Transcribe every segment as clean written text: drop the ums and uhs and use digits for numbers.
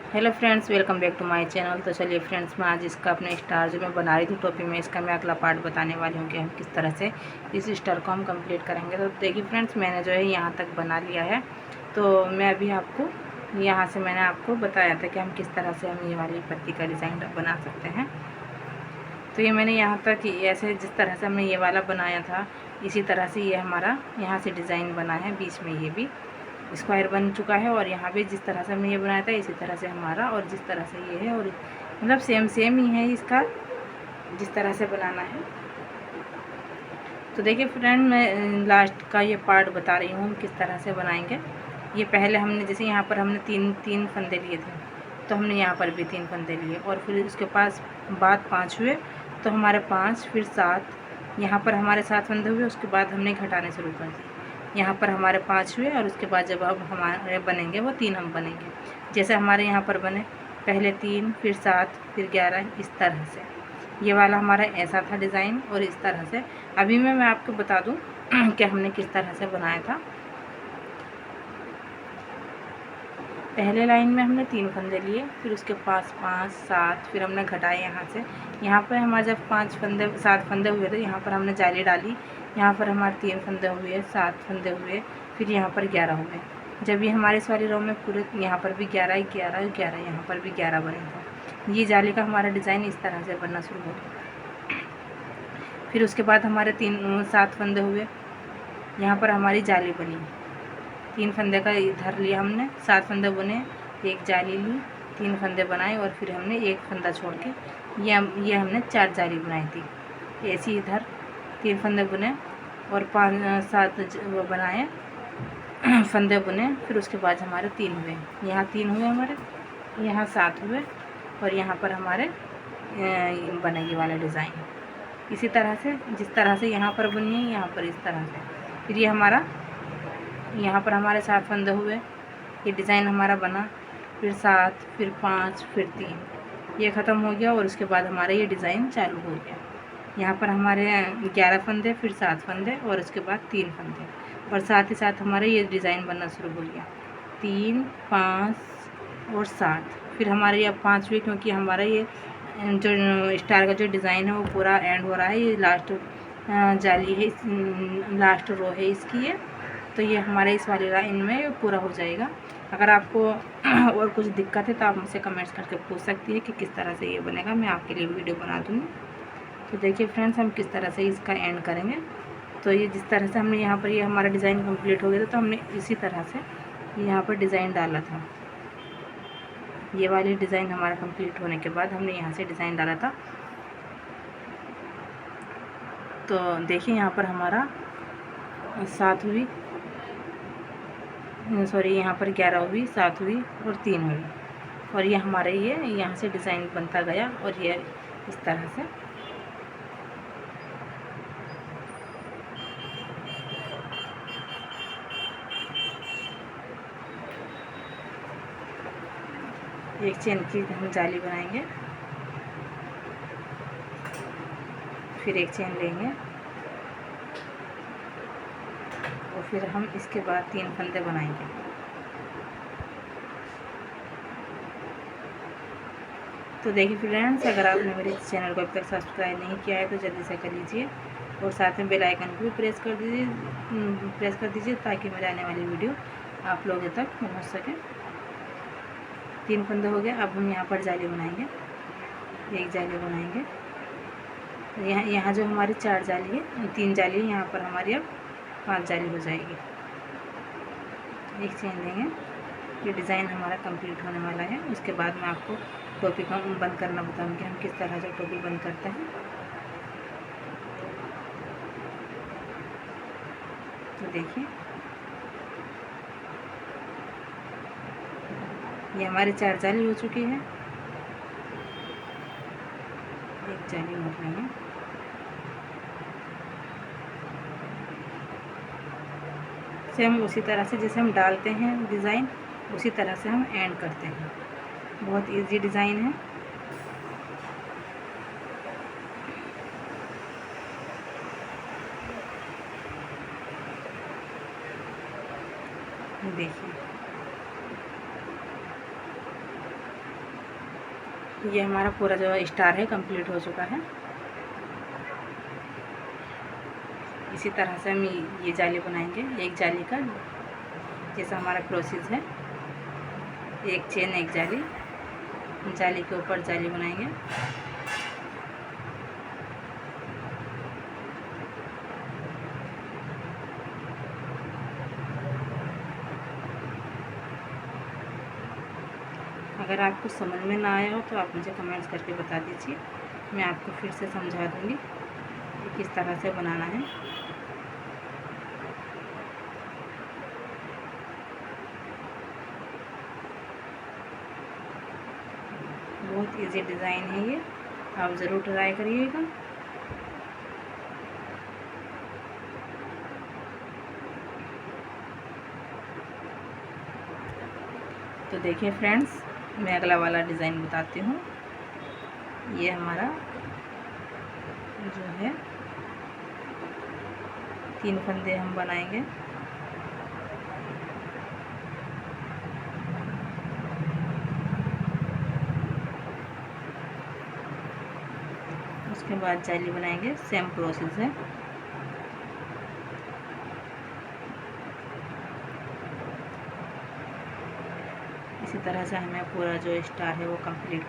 Hello friends, welcome back to my channel. तो चलिए friends, मैं आज इसका अपने स्टार जो मैं बना रही थी टोपी में, इसका मैं अगला पार्ट बताने वाली हूँ कि हम किस तरह से इस स्टार को हम कंप्लीट करेंगे। तो देखिए फ्रेंड्स, मैंने जो है यहाँ तक बना लिया है। तो मैं अभी आपको यहाँ से मैंने आपको बताया था कि हम किस तरह से हम ये वाली पत्ती का डिज़ाइन बना सकते हैं। तो ये मैंने यहाँ तक ऐसे जिस तरह से हमने ये वाला बनाया था, इसी तरह से ये हमारा यहाँ से डिज़ाइन बना है। बीच में ये भी स्क्वायर बन चुका है और यहाँ पे जिस तरह से हमने ये बनाया था इसी तरह से हमारा, और जिस तरह से ये है और मतलब सेम ही है इसका, जिस तरह से बनाना है। तो देखिए फ्रेंड, मैं लास्ट का ये पार्ट बता रही हूँ हम किस तरह से बनाएंगे। ये पहले हमने जैसे यहाँ पर हमने तीन फंदे लिए थे, तो हमने यहाँ पर भी 3 फंदे लिए और फिर उसके पास बाद 5 हुए, तो हमारे 5 फिर 7, यहाँ पर हमारे 7 फंदे हुए। उसके बाद हमने घटाने शुरू कर दिए, यहाँ पर हमारे 5 हुए और उसके बाद जब अब हमारे बनेंगे वो 3 हम बनेंगे। जैसे हमारे यहाँ पर बने पहले 3 फिर 7 फिर 11, इस तरह से ये वाला हमारा ऐसा था डिज़ाइन। और इस तरह से अभी मैं आपको बता दूँ कि हमने किस तरह से बनाया था। पहले लाइन में हमने 3 फंदे लिए, फिर उसके पास 5 7, फिर हमने घटाए यहाँ से। यहाँ पर हमारे जब 7 फंदे हुए थे, यहाँ पर हमने जाली डाली। यहाँ पर हमारे 3 फंदे हुए, 7 फंदे हुए, फिर यहाँ पर 11 हुए। जब ये हमारे इस वाली रो में पूरे यहाँ पर भी 11 11 11, यहाँ पर भी 11 बने थे। ये जाली का हमारा डिज़ाइन इस तरह से बनना शुरू हो गया। फिर उसके बाद हमारे 7 फंदे हुए, यहाँ पर हमारी जाली बनी। 3 फंदे का इधर लिया हमने, 7 फंदे बुने, एक जाली ली, 3 फंदे बनाए और फिर हमने एक फंदा छोड़ के ये हमने 4 जाली बनाई थी। ऐसे इधर 3 फंदे बुने और 5 7 वो बनाए फंदे बुने। फिर उसके बाद हमारे 3 हुए, यहाँ 3 हुए हमारे, यहाँ 7 हुए और यहाँ पर हमारे बने ये वाला डिज़ाइन। इसी तरह से जिस तरह से यहाँ पर बनी है, यहाँ पर इस तरह से। फिर ये हमारा यहाँ पर हमारे 7 फंदे हुए, ये डिज़ाइन हमारा बना। फिर 7 फिर 5 फिर 3, ये ख़त्म हो गया और उसके बाद हमारा ये डिज़ाइन चालू हो गया। यहाँ पर हमारे 11 फंदे, फिर 7 फंदे और उसके बाद 3 फंदे, और साथ ही साथ हमारे ये डिज़ाइन बनना शुरू हो गया। 3 5 और 7, फिर हमारे अब 5 हुए, क्योंकि हमारा ये जो स्टार का जो डिज़ाइन है वो पूरा एंड हो रहा है। ये लास्ट जाली है, लास्ट रो है इसकी ये। तो ये हमारे इस वाली लाइन में पूरा हो जाएगा। अगर आपको और कुछ दिक्कत है तो आप मुझसे कमेंट्स करके पूछ सकती है कि किस तरह से ये बनेगा, मैं आपके लिए वीडियो बना दूँगी। तो देखिए फ्रेंड्स, हम किस तरह से इसका एंड करेंगे। तो ये जिस तरह से हमने यहाँ पर ये हमारा डिज़ाइन कंप्लीट हो गया था, तो हमने इसी तरह से यहाँ पर डिज़ाइन डाला था। ये वाली डिज़ाइन हमारा कंप्लीट होने के बाद हमने यहाँ से डिज़ाइन डाला था। तो देखिए यहाँ पर हमारा 7 हुई, सॉरी यहाँ पर 11 हुई, 7 हुई और 3 हुई, और ये हमारे ये यहाँ से डिज़ाइन बनता गया। और ये इस तरह से एक चेन की हम जाली बनाएंगे, फिर एक चेन लेंगे और फिर हम इसके बाद 3 फंदे बनाएंगे। तो देखिए फ्रेंड्स, अगर आपने मेरे चैनल को अभी तक सब्सक्राइब नहीं किया है तो जल्दी से कर लीजिए और साथ में बेल आइकन को भी प्रेस कर दीजिए ताकि मेरे आने वाली वीडियो आप लोगों तक पहुंच सके। 3 फंदे हो गए। अब हम यहाँ पर जाली बनाएंगे, एक जाली बनाएंगे। यहाँ जो हमारी 4 जाली है, 3 जाली है, यहाँ पर हमारी अब 5 जाली हो जाएगी। एक चेन लेंगे। ये डिज़ाइन हमारा कंप्लीट होने वाला है। उसके बाद मैं आपको टोपी का बंद करना बताऊंगी, हम किस तरह से टोपी बंद करते हैं। तो देखिए, ये हमारी 4 जाली हो चुकी है। एक जाली मोड़ लेंगे, सेम उसी तरह से जैसे हम डालते हैं डिज़ाइन, उसी तरह से हम एंड करते हैं। बहुत इजी डिज़ाइन है। देखिए ये हमारा पूरा जो स्टार है कंप्लीट हो चुका है। इसी तरह से हम ये जाली बनाएंगे। एक जाली का जैसा हमारा प्रोसेस है, एक चेन एक जाली, जाली के ऊपर जाली बनाएंगे। अगर आपको समझ में ना आया हो तो आप मुझे कमेंट्स करके बता दीजिए, मैं आपको फिर से समझा दूँगी कि किस तरह से बनाना है। बहुत इजी डिज़ाइन है ये, आप ज़रूर ट्राई करिएगा। तो देखिए फ्रेंड्स, मैं अगला वाला डिज़ाइन बताती हूँ। ये हमारा जो है 3 फंदे हम बनाएंगे। उसके बाद जाली बनाएंगे, सेम प्रोसेस है। इसी तरह से हमें पूरा जो स्टार है वो कंप्लीट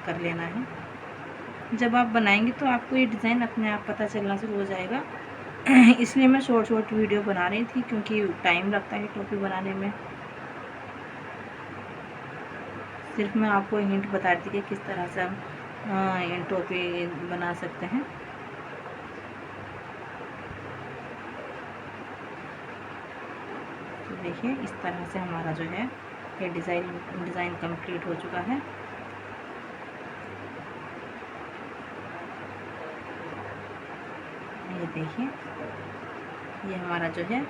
कर लेना है। जब आप बनाएंगे तो आपको ये डिज़ाइन अपने आप पता चलना शुरू हो जाएगा। इसलिए मैं शॉर्ट वीडियो बना रही थी, क्योंकि टाइम लगता है टोपी बनाने में। सिर्फ मैं आपको हिंट बता दी कि किस तरह से हम टोपी बना सकते हैं। तो देखिए, इस तरह से हमारा जो है ये डिज़ाइन कंप्लीट हो चुका है। ये देखिए, ये हमारा जो है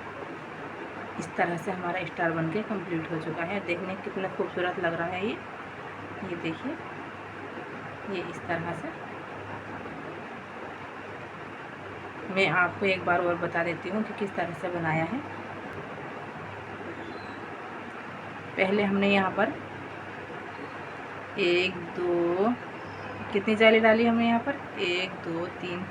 इस तरह से हमारा स्टार बनके कंप्लीट हो चुका है। देखने कितना खूबसूरत लग रहा है ये देखिए, ये इस तरह से। मैं आपको एक बार और बता देती हूँ कि किस तरह से बनाया है। पहले हमने यहाँ पर 1 2 कितनी जाली डाली हमने यहाँ पर 1 2 3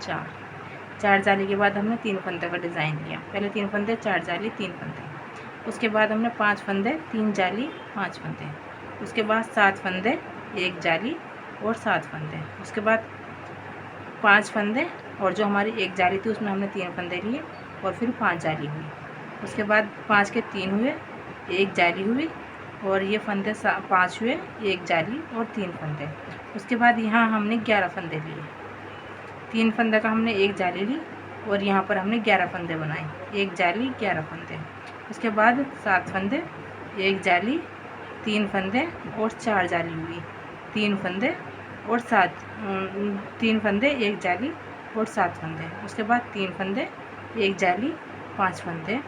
4 जाली के बाद हमने 3 फंदे का डिज़ाइन लिया। पहले 3 फंदे, 4 जाली, 3 फंदे। उसके बाद हमने 5 फंदे, 3 जाली, 5 फंदे। उसके बाद 7 फंदे, 1 जाली और 7 फंदे। उसके बाद 5 फंदे, और जो हमारी 1 जाली थी उसमें हमने 3 फंदे लिए और फिर 5 जाली हुई। उसके बाद 5 के 3 हुए, 1 जाली हुई, और ये फंदे 5 हुए, 1 जाली और 3 फंदे। उसके बाद यहाँ हमने 11 फंदे लिए। 3 फंदे का हमने 1 जाली ली और यहाँ पर हमने 11 फंदे बनाए। 1 जाली 11 फंदे। उसके बाद 7 फंदे, 1 जाली, 3 फंदे और 4 जाली हुई। 3 फंदे और 3 फंदे, 1 जाली और 7 फंदे। उसके बाद 3 फंदे, 1 जाली, 5 फंदे,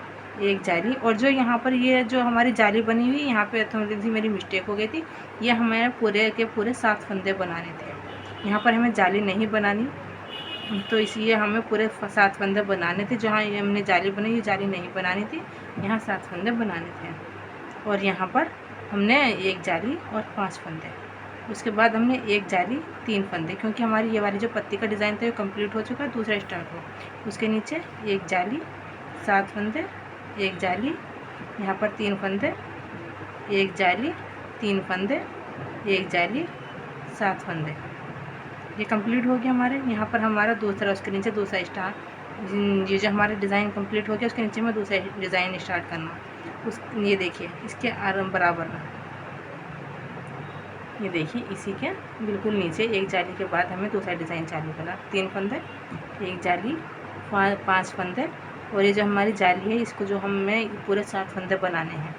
1 जाली। और जो यहाँ पर ये जो हमारी जाली बनी हुई, यहाँ पे थोड़ी सी मेरी मिस्टेक हो गई थी। ये हमें पूरे के पूरे 7 फंदे बनाने थे। यहाँ पर हमें जाली नहीं बनानी, तो इसलिए हमें पूरे 7 फंदे बनाने थे। जहाँ ये हमने जाली बनाई, ये जाली नहीं बनानी थी, यहाँ 7 फंदे बनाने थे। और यहाँ पर हमने 1 जाली और 5 फंदे। उसके बाद हमने 1 जाली, 3 फंदे, क्योंकि हमारी ये वाली जो पत्ती का डिज़ाइन था ये कंप्लीट हो चुका है, दूसरा स्टार्ट हो। उसके नीचे 1 जाली, 7 फंदे, 1 जाली, यहाँ पर 3 फंदे, 1 जाली, 3 फंदे, 1 जाली, 7 फंदे। ये कंप्लीट हो गया हमारे। यहाँ पर हमारा दूसरा, उसके नीचे दूसरा स्टार, ये जो हमारा डिज़ाइन कंप्लीट हो गया उसके नीचे में दूसरा डिज़ाइन स्टार्ट करना। ये देखिए, इसके बराबर में, ये देखिए इसी के बिल्कुल नीचे 1 जाली के बाद हमें दूसरा डिज़ाइन चालू करना। 3 फंदे, 1 जाली, 5 फंदे, और ये जो हमारी जाली है इसको जो हमें पूरे 7 फंदे बनाने हैं।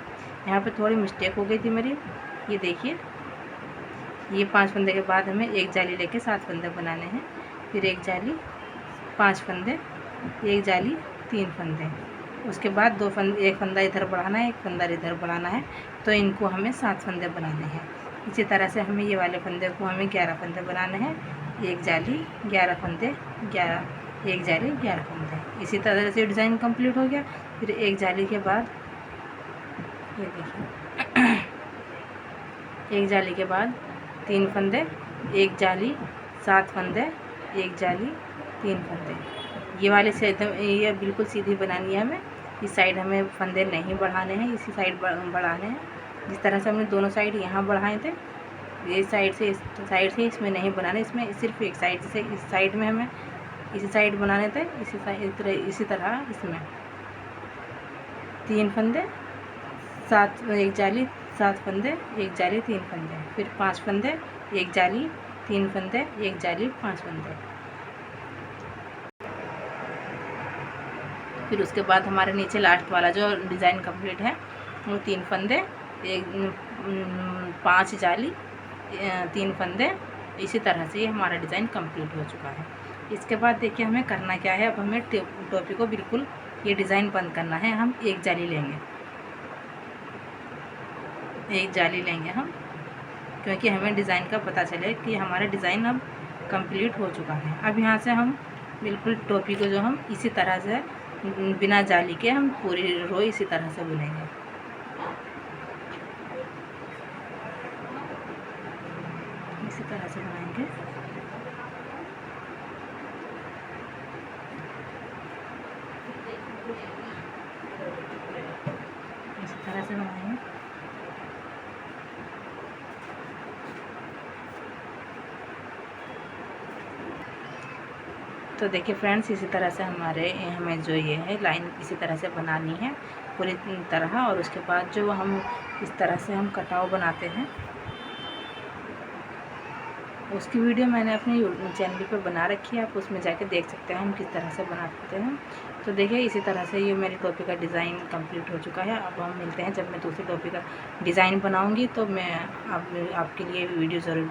यहाँ पे थोड़ी मिस्टेक हो गई थी मेरी। ये देखिए, ये 5 फंदे के बाद हमें 1 जाली लेके 7 फंदे बनाने हैं। फिर 1 जाली, 5 फंदे, 1 जाली, 3 फंदे। उसके बाद 2 फंदे, 1 फंदा इधर बढ़ाना है, 1 फंदा इधर बढ़ाना है, तो इनको हमें 7 फंदे बनाने हैं। इसी तरह से हमें ये वाले फंदे को हमें 11 फंदे बनाने हैं। 1 जाली, 11 फंदे, 1 जाली, 11 फंदे। इसी तरह से डिज़ाइन कंप्लीट हो गया। फिर 1 जाली के बाद, ये देखिए, 1 जाली के बाद 3 फंदे, एक जाली, 7 फंदे, एक जाली, 3 फंदे। ये वाले से एकदम ये बिल्कुल सीधी बनानी है हमें। इस साइड हमें फंदे नहीं बढ़ाने हैं, इसी साइड बढ़ाने हैं। जिस तरह से हमने दोनों साइड यहाँ बढ़ाए थे, ये साइड से इस साइड से इसमें नहीं बनाने, इसमें सिर्फ एक साइड से इस साइड में हमें इसी साइड बनाने थे। इसी तरह इसमें 3 फंदे, 7 एक जाली, 7 फंदे, एक जाली, 3 फंदे, फिर 5 फंदे, एक जाली, 3 फंदे, एक जाली, 5 फंदे। फिर उसके बाद हमारे नीचे लास्ट वाला जो डिज़ाइन कंप्लीट है वो 3 फंदे, एक 5 जाली, 3 फंदे। इसी तरह से ये हमारा डिज़ाइन कंप्लीट हो चुका है। इसके बाद देखिए हमें करना क्या है। अब हमें टोपी को बिल्कुल ये डिज़ाइन बंद करना है। हम एक जाली लेंगे, एक जाली लेंगे हम, क्योंकि हमें डिज़ाइन का पता चले कि हमारा डिज़ाइन अब कंप्लीट हो चुका है। अब यहाँ से हम बिल्कुल टोपी को जो हम इसी तरह से बिना जाली के हम पूरी रो इसी तरह से बुनेंगे। इसी तरह से बनाएंगे। इसी तरह से बनाएंगे। तो देखिए फ्रेंड्स, इसी तरह से हमें जो ये है लाइन इसी तरह से बनानी है पूरी तरह। और उसके बाद जो हम इस तरह से हम कटाव बनाते हैं, उसकी वीडियो मैंने अपने चैनल पर बना रखी है, आप उसमें जाके देख सकते हैं हम किस तरह से बनाते हैं। तो देखिए इसी तरह से ये मेरी टोपी का डिज़ाइन कंप्लीट हो चुका है। अब हम मिलते हैं जब मैं दूसरी टोपी का डिज़ाइन बनाऊंगी, तो मैं आपके लिए वीडियो ज़रूर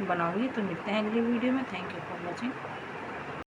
बनाऊंगी। तो मिलते हैं अगली वीडियो में। Thank you for watching.